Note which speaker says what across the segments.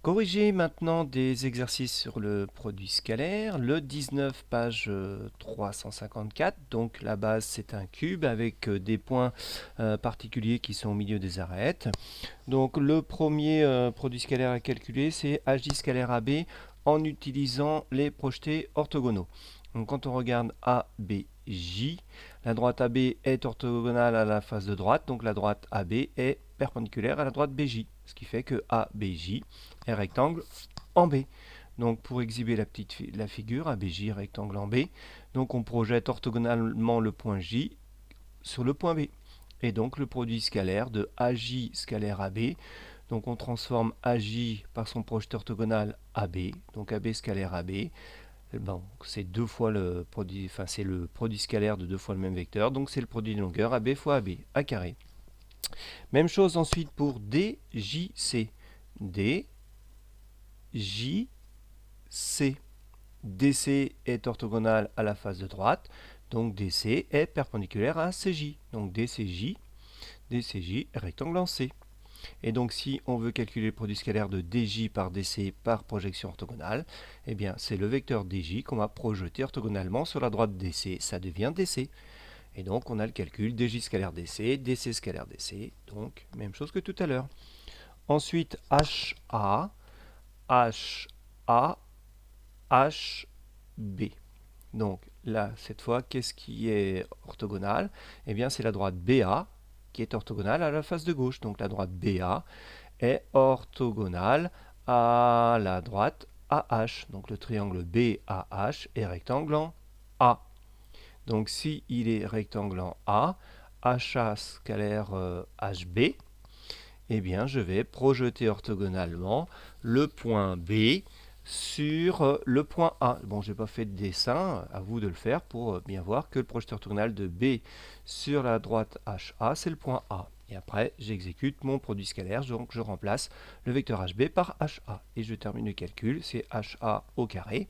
Speaker 1: Corriger maintenant des exercices sur le produit scalaire. Le 19, page 354. Donc la base, c'est un cube avec des points particuliers qui sont au milieu des arêtes. Donc le premier produit scalaire à calculer, c'est HJ scalaire AB en utilisant les projetés orthogonaux. Donc quand on regarde ABJ, la droite AB est orthogonale à la face de droite, donc la droite AB est perpendiculaire à la droite BJ, ce qui fait que ABJ est rectangle en B. Donc pour exhiber la figure, ABJ rectangle en B, donc on projette orthogonalement le point J sur le point B. Et donc le produit scalaire de AJ scalaire AB, donc on transforme AJ par son projeté orthogonal AB, donc AB scalaire AB, bon, c'est deux fois le produit, enfin c'est le produit scalaire de deux fois le même vecteur, donc c'est le produit de longueur AB fois AB, A carré. Même chose ensuite pour DJC. DJC. DC est orthogonal à la face de droite, donc DC est perpendiculaire à CJ. Donc DCJ est rectangle en C. Et donc si on veut calculer le produit scalaire de DJ par DC par projection orthogonale, eh bien c'est le vecteur DJ qu'on va projeter orthogonalement sur la droite DC, ça devient DC. Et donc on a le calcul DJ scalaire DC, DC scalaire DC, donc même chose que tout à l'heure. Ensuite HA, HA, HB. Donc là, cette fois, qu'est-ce qui est orthogonal? Eh bien c'est la droite BA qui est orthogonale à la face de gauche. Donc la droite BA est orthogonale à la droite AH. Donc le triangle BAH est rectangle en A. Donc si il est rectangle en A, HA scalaire HB, eh bien je vais projeter orthogonalement le point B sur le point A. Bon, je n'ai pas fait de dessin, à vous de le faire pour bien voir que le projeteur orthogonal de B sur la droite HA, c'est le point A. Et après, j'exécute mon produit scalaire, donc je remplace le vecteur HB par HA. Et je termine le calcul, c'est HA au carré.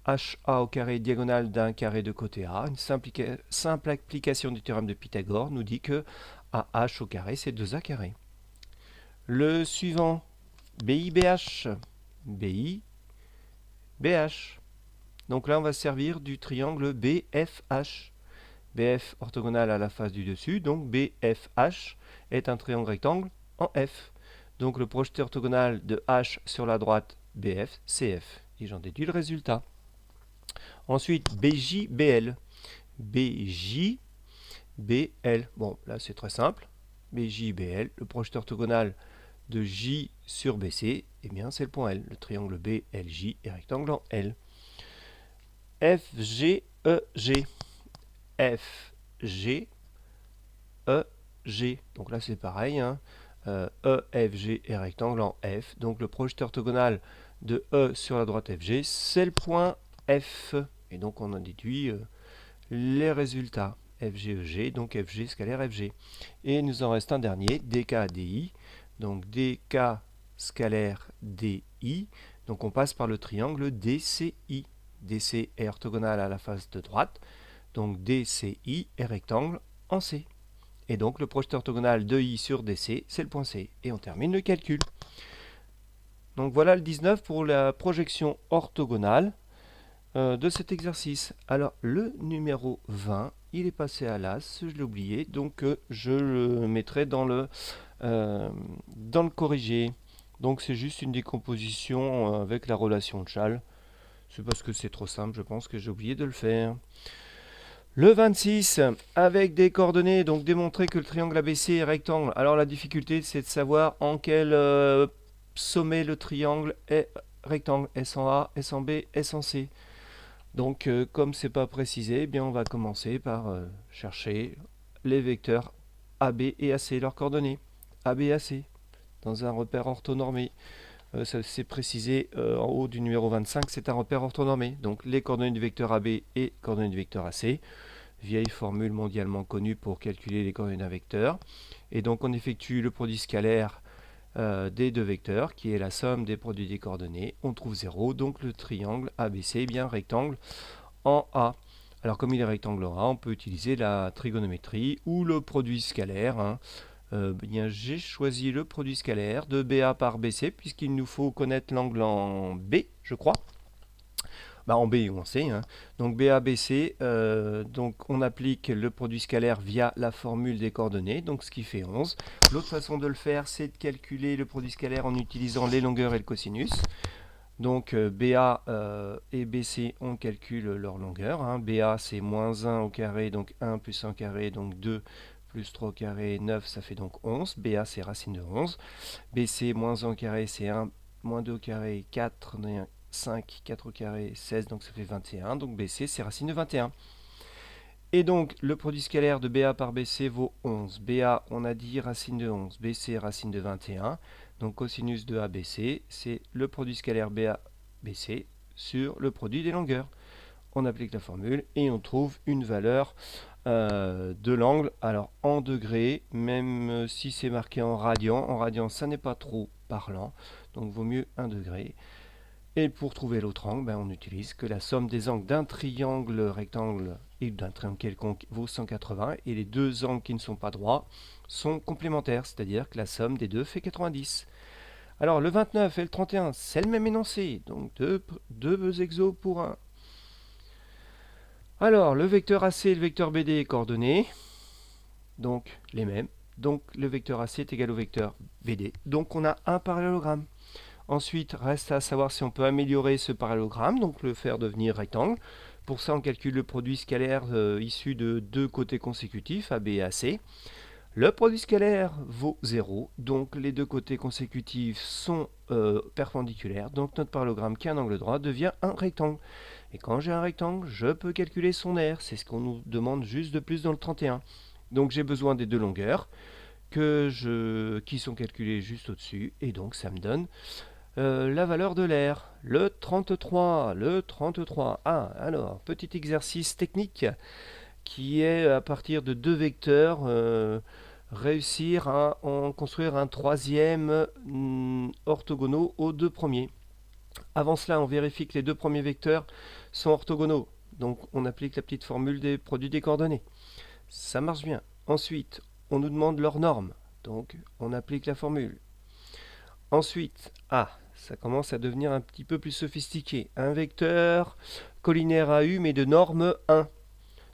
Speaker 1: HA au carré diagonale d'un carré de côté A. Une simple application du théorème de Pythagore nous dit que AH au carré, c'est 2A carré. Le suivant, BIBH. BIBH. Donc là, on va se servir du triangle BFH. BF orthogonal à la face du dessus, donc BFH est un triangle rectangle en F. Donc le projeté orthogonal de H sur la droite BF, CF. Et j'en déduis le résultat. Ensuite, BJBL. BJBL. Bon, là c'est très simple. BJBL, le projeté orthogonal de J sur BC, eh bien c'est le point L. Le triangle BLJ est rectangle en L. FGEG. FGEG. Donc là c'est pareil. Hein. EFG est rectangle en F. Donc le projeté orthogonal de E sur la droite FG, c'est le point F. Et donc on en déduit les résultats. FGEG, donc FG scalaire FG. Et il nous en reste un dernier, DK DI. Donc DK scalaire DI. Donc on passe par le triangle DCI. DC est orthogonal à la face de droite. Donc DCI est rectangle en C. Et donc le projeté orthogonal de I sur DC, c'est le point C. Et on termine le calcul. Donc voilà le 19 pour la projection orthogonale de cet exercice. Alors le numéro 20, il est passé à l'as, je l'ai oublié, donc je le mettrai dans le corrigé. Donc c'est juste une décomposition avec la relation de Chasles. C'est parce que c'est trop simple, je pense que j'ai oublié de le faire. Le 26, avec des coordonnées, donc démontrer que le triangle ABC est rectangle. Alors la difficulté, c'est de savoir en quel sommet le triangle est rectangle. S en A, S en B, S en C. Donc comme c'est pas précisé, eh bien on va commencer par chercher les vecteurs AB et AC, leurs coordonnées. AB et AC, dans un repère orthonormé. C'est précisé en haut du numéro 25, c'est un repère orthonormé. Donc les coordonnées du vecteur AB et coordonnées du vecteur AC. Vieille formule mondialement connue pour calculer les coordonnées d'un vecteur. Et donc on effectue le produit scalaire des deux vecteurs, qui est la somme des produits des coordonnées. On trouve 0, donc le triangle ABC est bien rectangle en A. Alors comme il est rectangle en A, on peut utiliser la trigonométrie ou le produit scalaire. Hein. bien, j'ai choisi le produit scalaire de BA par BC, puisqu'il nous faut connaître l'angle en B, je crois. Bah, en B ou en C, hein. Donc BABC, donc on applique le produit scalaire via la formule des coordonnées, donc ce qui fait 11. L'autre façon de le faire, c'est de calculer le produit scalaire en utilisant les longueurs et le cosinus. Donc BA et BC, on calcule leur longueur, hein. BA c'est moins 1 au carré, donc 1 plus 1 au carré, donc 2 plus 3 au carré, 9, ça fait donc 11. BA c'est racine de 11. BC moins 1 au carré, c'est 1, moins 2 au carré, 4, 5, 4 au carré, 16, donc ça fait 21. Donc BC c'est racine de 21. Et donc le produit scalaire de BA par BC vaut 11. BA, on a dit racine de 11. BC racine de 21. Donc cosinus de ABC, c'est le produit scalaire BA-BC sur le produit des longueurs. On applique la formule et on trouve une valeur de l'angle. Alors en degrés, même si c'est marqué en radian ça n'est pas trop parlant. Donc vaut mieux 1 degré. Et pour trouver l'autre angle, ben, on n'utilise que la somme des angles d'un triangle rectangle et d'un triangle quelconque vaut 180, et les deux angles qui ne sont pas droits sont complémentaires, c'est-à-dire que la somme des deux fait 90. Alors le 29 et le 31, c'est le même énoncé, donc deux exos pour un. Alors le vecteur AC et le vecteur BD coordonnées, donc les mêmes, donc le vecteur AC est égal au vecteur BD, donc on a un parallélogramme. Ensuite, reste à savoir si on peut améliorer ce parallélogramme, donc le faire devenir rectangle. Pour ça, on calcule le produit scalaire issu de deux côtés consécutifs, AB et AC. Le produit scalaire vaut 0, donc les deux côtés consécutifs sont perpendiculaires, donc notre parallélogramme qui a un angle droit devient un rectangle. Et quand j'ai un rectangle, je peux calculer son aire, c'est ce qu'on nous demande juste de plus dans le 31. Donc j'ai besoin des deux longueurs qui sont calculées juste au-dessus, et donc ça me donne la valeur de l'air, le 33. Ah, alors, petit exercice technique qui est à partir de deux vecteurs, réussir à en construire un troisième orthogonaux aux deux premiers. Avant cela, on vérifie que les deux premiers vecteurs sont orthogonaux. Donc on applique la petite formule des produits des coordonnées. Ça marche bien. Ensuite, on nous demande leur norme. Donc on applique la formule. Ensuite, ça commence à devenir un petit peu plus sophistiqué. Un vecteur collinaire à U mais de norme 1.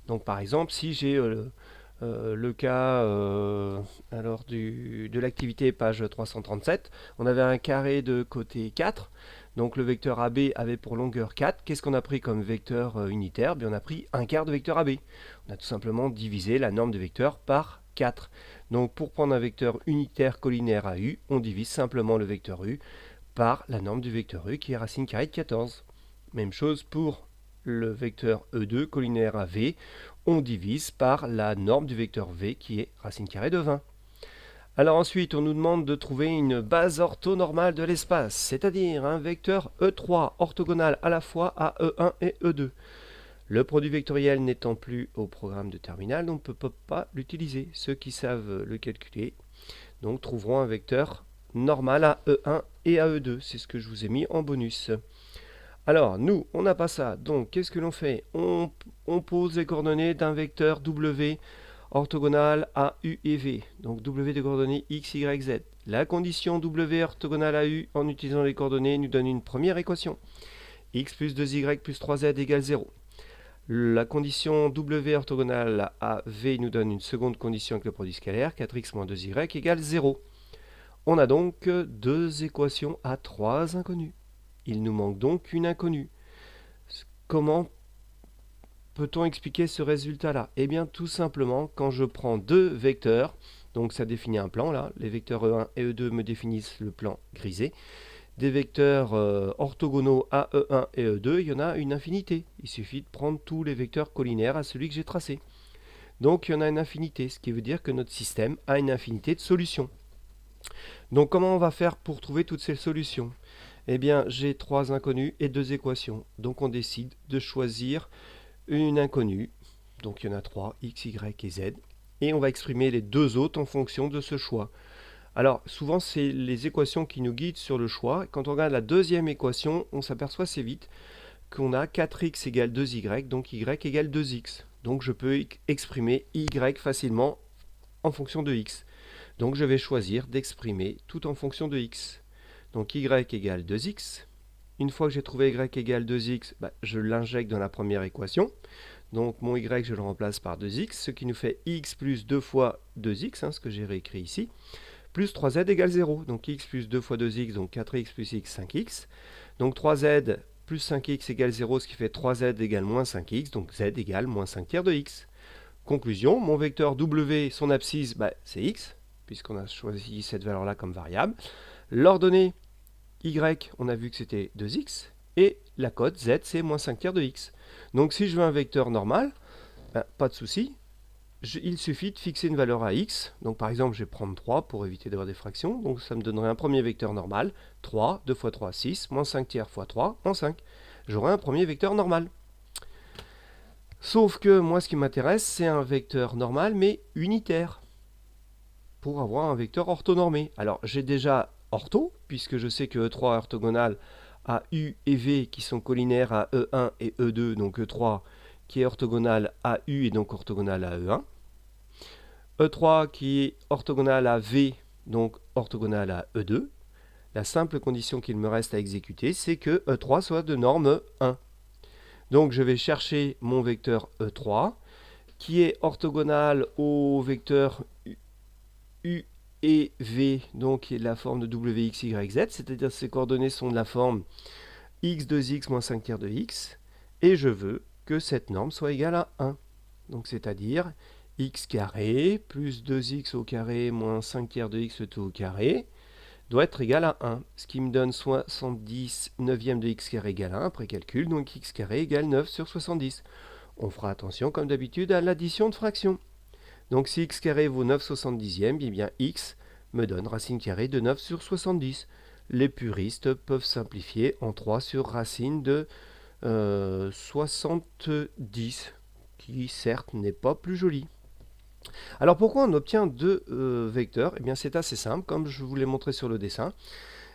Speaker 1: Donc par exemple, si j'ai le cas alors de l'activité page 337, on avait un carré de côté 4. Donc le vecteur AB avait pour longueur 4. Qu'est-ce qu'on a pris comme vecteur unitaire? Bien, on a pris un quart de vecteur AB. On a tout simplement divisé la norme de vecteur par 4. Donc pour prendre un vecteur unitaire collinaire à U, on divise simplement le vecteur U par la norme du vecteur U qui est racine carrée de 14. Même chose pour le vecteur E2 collinaire à V, on divise par la norme du vecteur V qui est racine carrée de 20. Alors ensuite, on nous demande de trouver une base orthonormale de l'espace, c'est-à-dire un vecteur E3 orthogonal à la fois à E1 et E2. Le produit vectoriel n'étant plus au programme de terminale, on ne peut pas l'utiliser. Ceux qui savent le calculer donc trouveront un vecteur normal à E1 et à E2. C'est ce que je vous ai mis en bonus. Alors, nous, on n'a pas ça. Donc, qu'est-ce que l'on fait? On pose les coordonnées d'un vecteur W orthogonal à U et V. Donc, W des coordonnées X, Y, Z. La condition W orthogonale à U en utilisant les coordonnées nous donne une première équation. X plus 2Y plus 3Z égale 0. La condition W orthogonale à V nous donne une seconde condition avec le produit scalaire, 4x moins 2y égale 0. On a donc deux équations à trois inconnus. Il nous manque donc une inconnue. Comment peut-on expliquer ce résultat-là? Eh bien tout simplement, quand je prends deux vecteurs, donc ça définit un plan là, les vecteurs E1 et E2 me définissent le plan grisé, des vecteurs orthogonaux à E1 et E2, il y en a une infinité. Il suffit de prendre tous les vecteurs collinaires à celui que j'ai tracé. Donc il y en a une infinité, ce qui veut dire que notre système a une infinité de solutions. Donc comment on va faire pour trouver toutes ces solutions? Eh bien j'ai trois inconnus et deux équations. Donc on décide de choisir une inconnue. Donc il y en a trois, x, y et z. Et on va exprimer les deux autres en fonction de ce choix. Alors, souvent, c'est les équations qui nous guident sur le choix. Quand on regarde la deuxième équation, on s'aperçoit assez vite qu'on a 4x égale 2y, donc y égale 2x. Donc, je peux exprimer y facilement en fonction de x. Donc je vais choisir d'exprimer tout en fonction de x. Donc y égale 2x. Une fois que j'ai trouvé y égale 2x, je l'injecte dans la première équation. Donc mon y, je le remplace par 2x, ce qui nous fait x plus 2 fois 2x, ce que j'ai réécrit ici, plus 3z égale 0. Donc x plus 2 fois 2x, donc 4x plus x, 5x. Donc 3z plus 5x égale 0, ce qui fait 3z égale moins 5x, donc z égale moins 5 tiers de x. Conclusion, mon vecteur w, son abscisse, c'est x, puisqu'on a choisi cette valeur-là comme variable. L'ordonnée y, on a vu que c'était 2x, et la cote z, c'est moins 5 tiers de x. Donc si je veux un vecteur normal, pas de souci, il suffit de fixer une valeur à x. Donc par exemple, je vais prendre 3 pour éviter d'avoir des fractions. Donc ça me donnerait un premier vecteur normal. 3, 2 fois 3, 6, moins 5 tiers fois 3, moins 5. J'aurai un premier vecteur normal. Sauf que moi, ce qui m'intéresse, c'est un vecteur normal, mais unitaire. Pour avoir un vecteur orthonormé. Alors j'ai déjà ortho, puisque je sais que E3 est orthogonal à U et V qui sont collinaires à E1 et E2, donc E3 qui est orthogonal à U et donc orthogonal à E1. E3 qui est orthogonal à V, donc orthogonal à E2. La simple condition qu'il me reste à exécuter, c'est que E3 soit de norme 1. Donc je vais chercher mon vecteur E3, qui est orthogonal au vecteur U et V, donc qui est de la forme de Wx, Y, Z, c'est-à-dire que ces coordonnées sont de la forme x2x moins 5 tiers de x, et je veux que cette norme soit égale à 1. Donc c'est-à-dire x carré plus 2x au carré moins 5 tiers de x tout au carré doit être égal à 1, ce qui me donne 70 neuvième de x carré égale 1 après calcul, donc x carré égale 9 sur 70. On fera attention comme d'habitude à l'addition de fractions. Donc si x carré vaut 9 70e, eh bien x me donne racine carrée de 9 sur 70. Les puristes peuvent simplifier en 3 sur racine de 70, qui certes n'est pas plus joli. Alors pourquoi on obtient deux vecteurs? Eh bien c'est assez simple, comme je vous l'ai montré sur le dessin.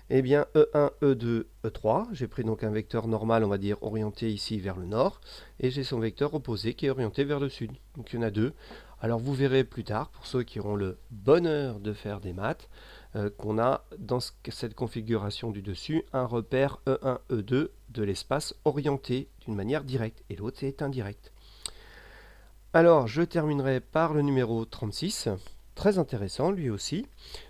Speaker 1: Eh bien E1, E2, E3, j'ai pris donc un vecteur normal, on va dire, orienté ici vers le nord, et j'ai son vecteur opposé qui est orienté vers le sud. Donc il y en a deux. Alors vous verrez plus tard, pour ceux qui auront le bonheur de faire des maths, qu'on a dans cette configuration du dessus un repère E1, E2 de l'espace orienté d'une manière directe, et l'autre c'est indirect. Alors je terminerai par le numéro 36, très intéressant lui aussi,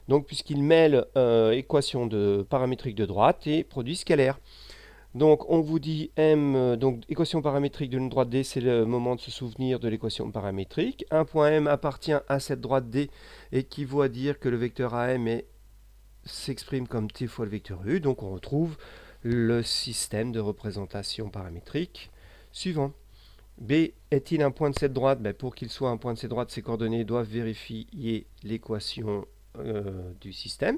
Speaker 1: donc puisqu'il mêle équation paramétrique de droite et produit scalaire. Donc on vous dit M, donc équation paramétrique de une droite D, c'est le moment de se souvenir de l'équation paramétrique. Un point M appartient à cette droite D, équivaut à dire que le vecteur AM s'exprime comme T fois le vecteur U, donc on retrouve le système de représentation paramétrique suivant. B est-il un point de cette droite? Pour qu'il soit un point de cette droite, ses coordonnées doivent vérifier l'équation du système,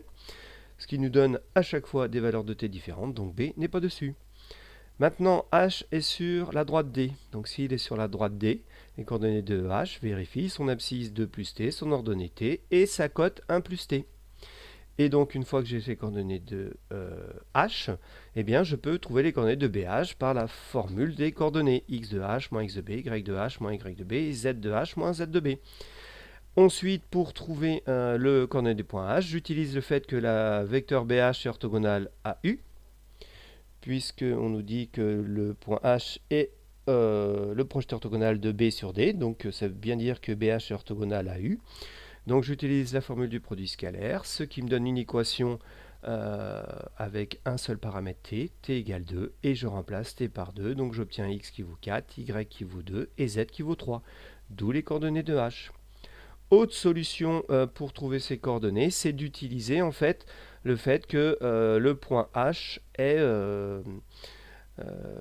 Speaker 1: ce qui nous donne à chaque fois des valeurs de t différentes, donc B n'est pas dessus. Maintenant, H est sur la droite D. Donc s'il est sur la droite D, les coordonnées de H vérifient son abscisse 2 plus T, son ordonnée T, et sa cote 1 plus T. Et donc une fois que j'ai ces coordonnées de H, eh bien je peux trouver les coordonnées de BH par la formule des coordonnées x de H moins x de B, y de H moins y de B, z de H moins z de B. Ensuite, pour trouver le coordonnée du point H, j'utilise le fait que la vecteur BH est orthogonale à U, puisqu'on nous dit que le point H est le projeté orthogonal de B sur D, donc ça veut bien dire que BH est orthogonal à U. Donc j'utilise la formule du produit scalaire, ce qui me donne une équation avec un seul paramètre t, t égale 2, et je remplace t par 2, donc j'obtiens x qui vaut 4, y qui vaut 2, et z qui vaut 3, d'où les coordonnées de h. Autre solution pour trouver ces coordonnées, c'est d'utiliser en fait le fait que le point H est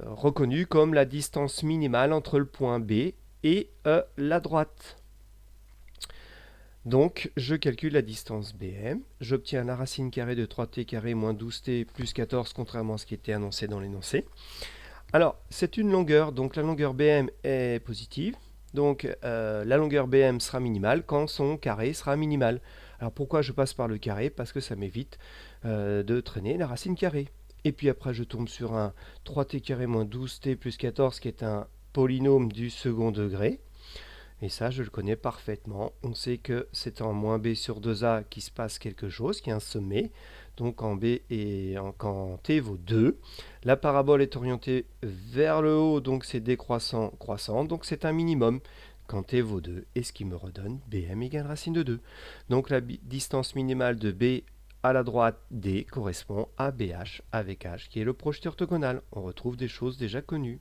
Speaker 1: reconnu comme la distance minimale entre le point B et la droite. Donc je calcule la distance BM, j'obtiens la racine carrée de 3t carré moins 12t plus 14, contrairement à ce qui était annoncé dans l'énoncé. Alors c'est une longueur, donc la longueur BM est positive. Donc la longueur BM sera minimale quand son carré sera minimal. Alors pourquoi je passe par le carré? Parce que ça m'évite de traîner la racine carrée. Et puis après je tombe sur un 3t carré moins 12t plus 14 qui est un polynôme du second degré. Et ça, je le connais parfaitement. On sait que c'est en moins b sur 2a qu'il se passe quelque chose, qu'il y a un sommet. Donc quand t vaut 2, la parabole est orientée vers le haut, donc c'est décroissant, croissant, donc c'est un minimum quand t vaut 2, et ce qui me redonne bm égale racine de 2. Donc la distance minimale de b à la droite d correspond à bh avec h, qui est le projeté orthogonal. On retrouve des choses déjà connues.